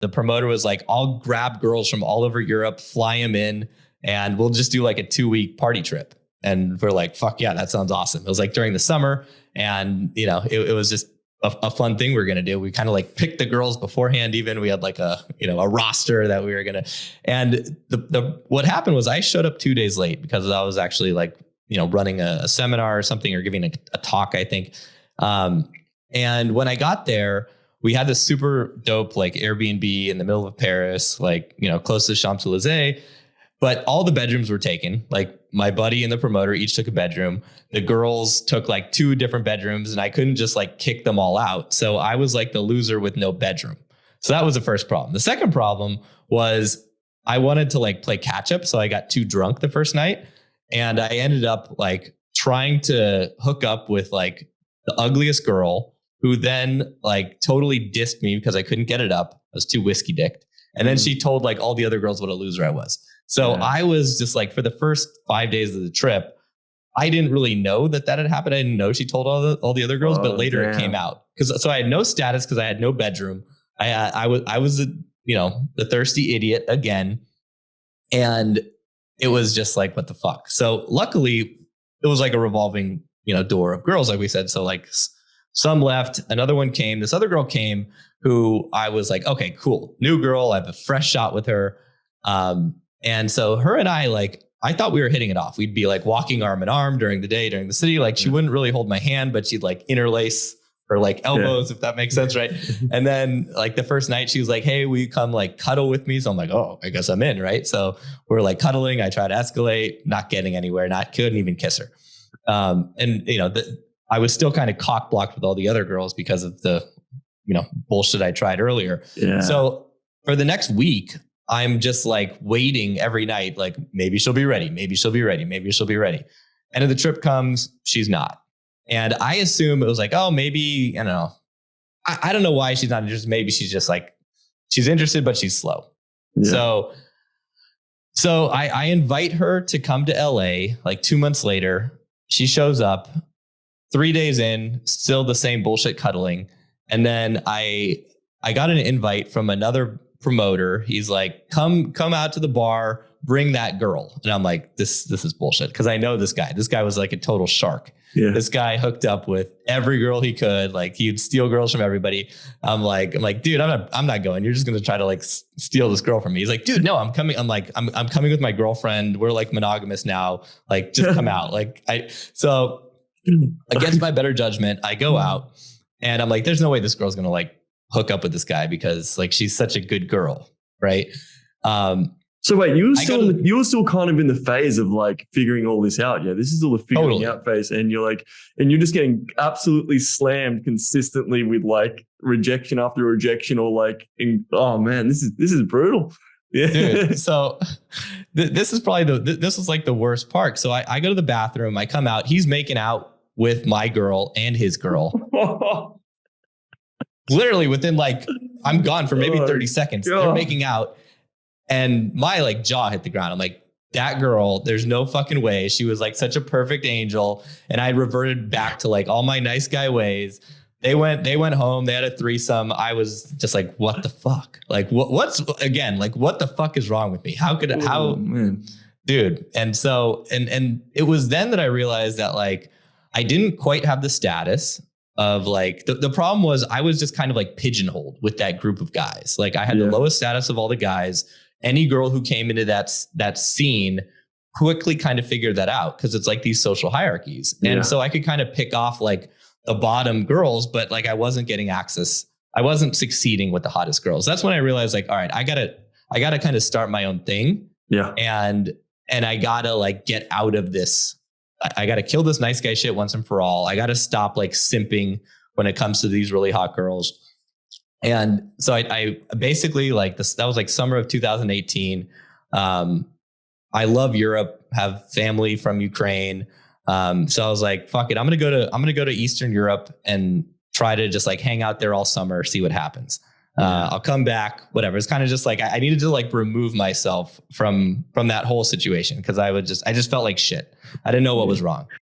the promoter was like, I'll grab girls from all over Europe, fly them in, and we'll just do like a 2-week party trip. And we're like, fuck yeah, that sounds awesome. It was like during the summer, and it was just a fun thing we were going to do. We kind of like picked the girls beforehand. Even we had like a roster that we were going to, and what happened was I showed up 2 days late because I was actually like, running a seminar or something, or giving a talk, I think. And when I got there, we had this super dope, like Airbnb in the middle of Paris, like, close to Champs-Élysées, but all the bedrooms were taken. Like my buddy and the promoter each took a bedroom. The girls took like 2 different bedrooms, and I couldn't just like kick them all out. So I was like the loser with no bedroom. So that was the first problem. The second problem was I wanted to like play catch up. So I got too drunk the first night, and I ended up like trying to hook up with like the ugliest girl, who then like totally dissed me because I couldn't get it up. I was too whiskey dicked. And then she told like all the other girls what a loser I was. So I was just like, for the first 5 days of the trip, I didn't really know that had happened. I didn't know she told all the other girls, but later it came out. So I had no status because I had no bedroom. I was the thirsty idiot again. And it was just like, what the fuck? So luckily it was like a revolving, door of girls, like we said. So like some left, another one came, this other girl came, who I was like, okay, cool. New girl. I have a fresh shot with her. And so her and I thought we were hitting it off. We'd be like walking arm in arm during the day, during the city. Like she wouldn't really hold my hand, but she'd like interlace her like elbows, if that makes sense. Right. And then like the first night she was like, hey, will you come like cuddle with me? So I'm like, oh, I guess I'm in. Right. So we're like cuddling. I try to escalate, not getting anywhere, couldn't even kiss her. I was still kind of cock blocked with all the other girls because of the, bullshit I tried earlier. Yeah. So for the next week, I'm just like waiting every night, like maybe she'll be ready. Maybe she'll be ready. Maybe she'll be ready. And then the trip comes, she's not. And I assume it was like, oh, maybe, I don't know. I don't know why she's not interested. Maybe she's just like, she's interested, but she's slow. Yeah. So I invite her to come to LA like 2 months later. She shows up 3 days in, still the same bullshit cuddling. And then I got an invite from another promoter. He's like, come out to the bar, bring that girl. And I'm like, this is bullshit. Cause I know this guy was like a total shark. Yeah. This guy hooked up with every girl he could. Like he'd steal girls from everybody. I'm like, dude, I'm not going. You're just going to try to like steal this girl from me. He's like, dude, no, I'm coming. I'm like, I'm coming with my girlfriend. We're like monogamous now. Like just come out. So against my better judgment, I go out and I'm like, there's no way this girl's going to like hook up with this guy because like she's such a good girl, right? So wait, you were still kind of in the phase of like figuring all this out. Yeah, this is all the figuring out phase, and you're just getting absolutely slammed consistently with like rejection after rejection, or like, oh man, this is brutal. Yeah. Dude, so this is probably this was like the worst part. So I go to the bathroom, I come out, he's making out with my girl and his girl. Literally within like, I'm gone for maybe 30 seconds. God. They're making out and my like jaw hit the ground. I'm like, that girl, there's no fucking way. She was like such a perfect angel. And I reverted back to like all my nice guy ways. They went home. They had a threesome. I was just like, what the fuck? Like what's again, like what the fuck is wrong with me? Dude. And so, and it was then that I realized that like, I didn't quite have the status of like, the problem was I was just kind of like pigeonholed with that group of guys. Like I had the lowest status of all the guys. Any girl who came into that scene quickly kind of figured that out because it's like these social hierarchies. And so I could kind of pick off like the bottom girls, but like I wasn't getting access. I wasn't succeeding with the hottest girls. That's when I realized like, all right, I gotta kind of start my own thing. Yeah. And I gotta like get out of this. I got to kill this nice guy shit once and for all. I got to stop like simping when it comes to these really hot girls. And so I basically like this, that was like summer of 2018. I love Europe, have family from Ukraine. So I was like, fuck it. I'm going to go to Eastern Europe and try to just like hang out there all summer, see what happens. I'll come back, whatever. It's kind of just like, I needed to like remove myself from that whole situation. Cause I just felt like shit. I didn't know what was wrong.